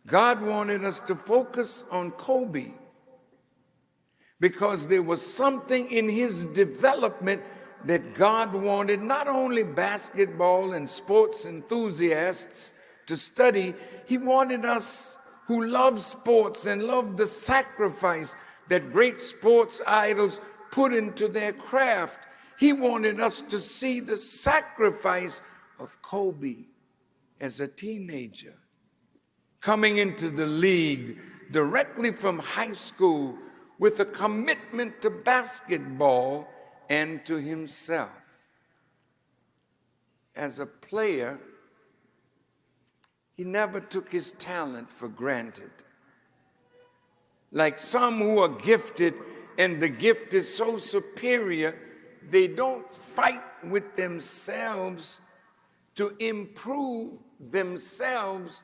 God wanted us to focus on Kobe because there was something in his development that God wanted not only basketball and sports enthusiasts to study. He wanted us who love sports and love the sacrifice that great sports idols put into their craft. He wanted us to see the sacrifice of Kobe as a teenager, coming into the league directly from high school with a commitment to basketball and to himself. As a player, he never took his talent for granted. Like some who are gifted and the gift is so superior, they don't fight with themselves to improve themselves,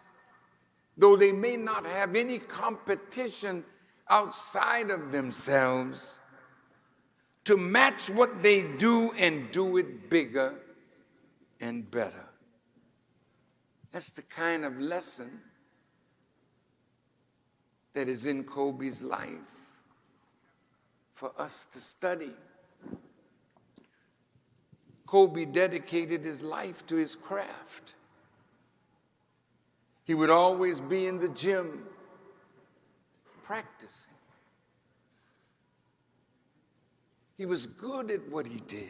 though they may not have any competition outside of themselves, to match what they do and do it bigger and better. That's the kind of lesson that is in Kobe's life for us to study. Kobe dedicated his life to his craft. He would always be in the gym practicing. He was good at what he did.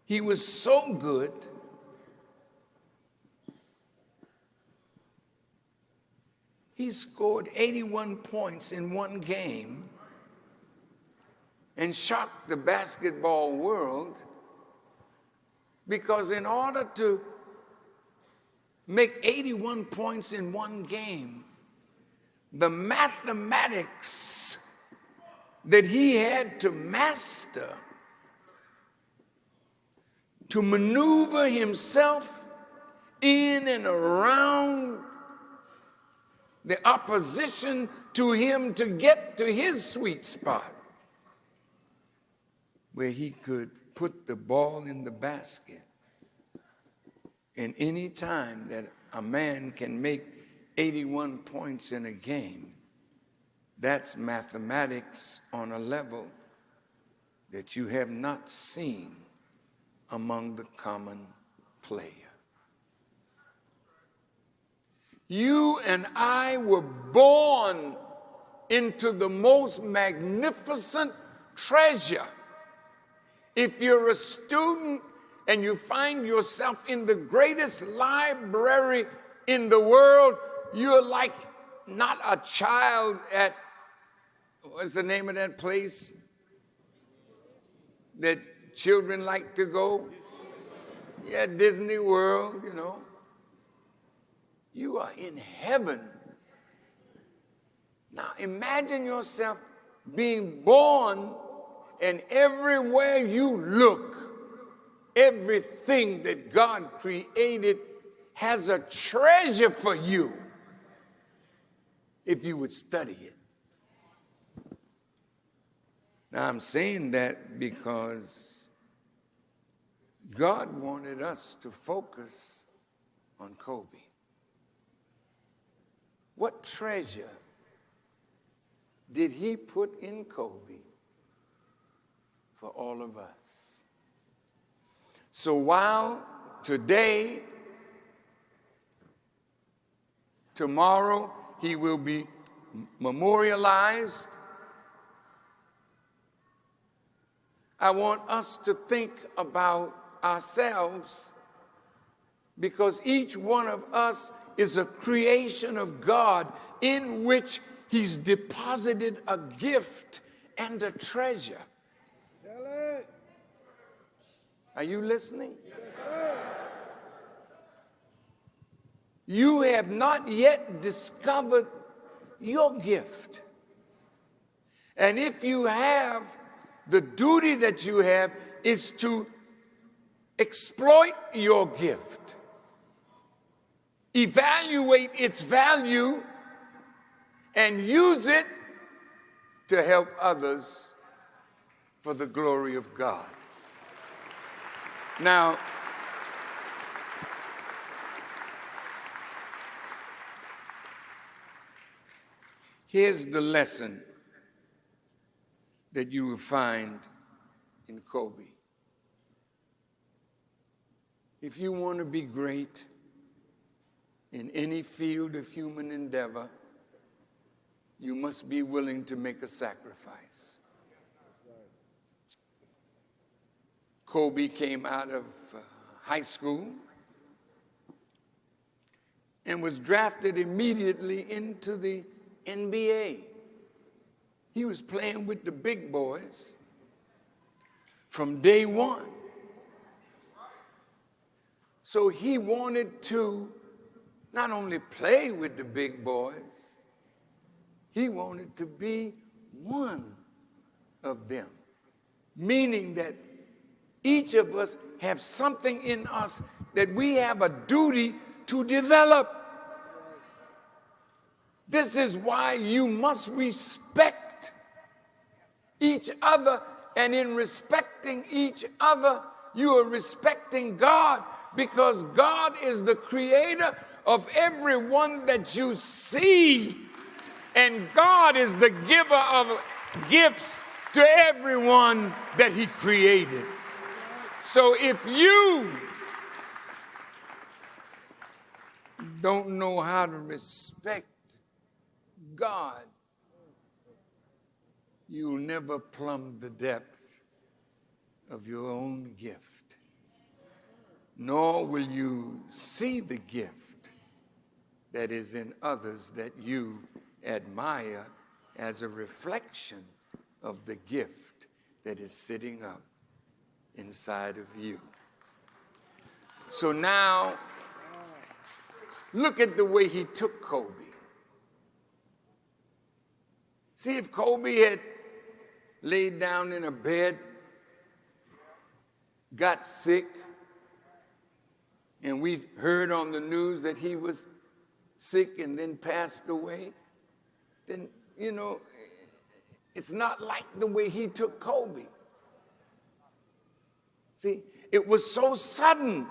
He was so good he scored 81 points in one game and shocked the basketball world, because in order to make 81 points in one game, the mathematics that he had to master to maneuver himself in and around the opposition to him to get to his sweet spot, where he could put the ball in the basket. And any time that a man can make 81 points in a game, that's mathematics on a level that you have not seen among the common player. You and I were born into the most magnificent treasure. If you're a student and you find yourself in the greatest library in the world, you're like not a child at, what's the name of that place that children like to go? Yeah, Disney World, you know. You are in heaven. Now imagine yourself being born, and everywhere you look, everything that God created has a treasure for you if you would study it. Now I'm saying that because God wanted us to focus on Kobe. What treasure did he put in Kobe for all of us? So while today, tomorrow, he will be memorialized, I want us to think about ourselves, because each one of us is a creation of God in which he's deposited a gift and a treasure. Are you listening? Yes, sir. You have not yet discovered your gift. And if you have, the duty that you have is to exploit your gift. Evaluate its value and use it to help others for the glory of God. Now, Here's the lesson that you will find in Kobe. If you want to be great in any field of human endeavor, you must be willing to make a sacrifice. Kobe came out of high school and was drafted immediately into the NBA. He was playing with the big boys from day one. So he wanted to not only play with the big boys, he wanted to be one of them. Meaning that each of us have something in us that we have a duty to develop. This is why you must respect each other, and in respecting each other, you are respecting God, because God is the creator of everyone that you see, and God is the giver of gifts to everyone that he created. So if you don't know how to respect God, you'll never plumb the depth of your own gift, nor will you see the gift that is in others that you admire as a reflection of the gift that is sitting up inside of you. So now, look at the way he took Kobe. See, if Kobe had laid down in a bed, got sick, and we heard on the news that he was sick and then passed away, then, it's not like the way he took Kobe. See, it was so sudden.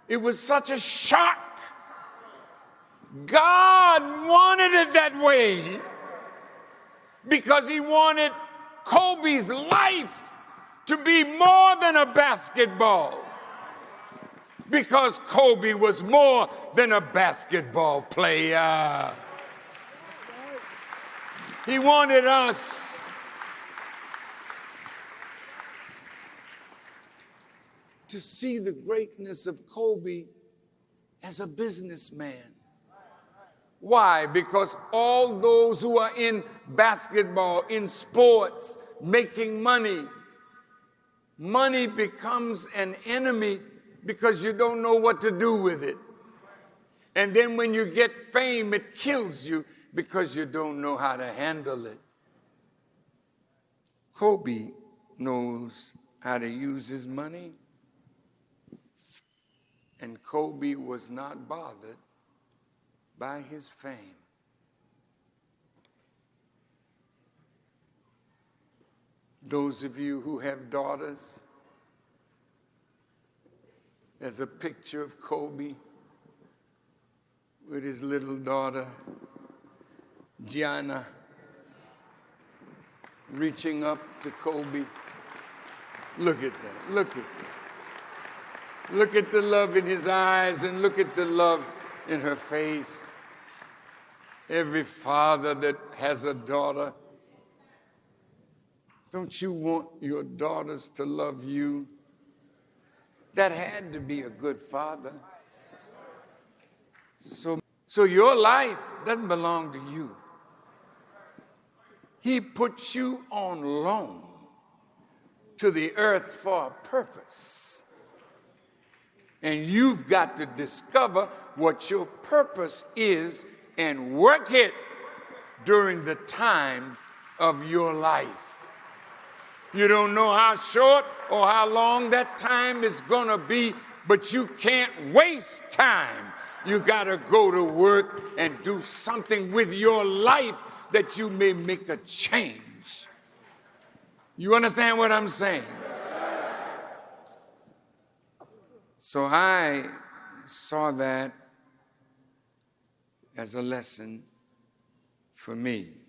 It was such a shock. God wanted it that way because he wanted Kobe's life to be more than a basketball. Because Kobe was more than a basketball player. He wanted us to see the greatness of Kobe as a businessman. Why? Because all those who are in basketball, in sports, making money, money becomes an enemy because you don't know what to do with it. And then when you get fame, it kills you because you don't know how to handle it. Kobe knows how to use his money, and Kobe was not bothered by his fame. Those of you who have daughters, there's a picture of Kobe with his little daughter, Gianna, reaching up to Kobe. Look at that. Look at that. Look at the love in his eyes and look at the love in her face. Every father that has a daughter, don't you want your daughters to love you? That had to be a good father. So your life doesn't belong to you. He puts you on loan to the earth for a purpose. And you've got to discover what your purpose is and work it during the time of your life. You don't know how short or how long that time is going to be, but you can't waste time. You got to go to work and do something with your life that you may make a change. You understand what I'm saying? So I saw that as a lesson for me.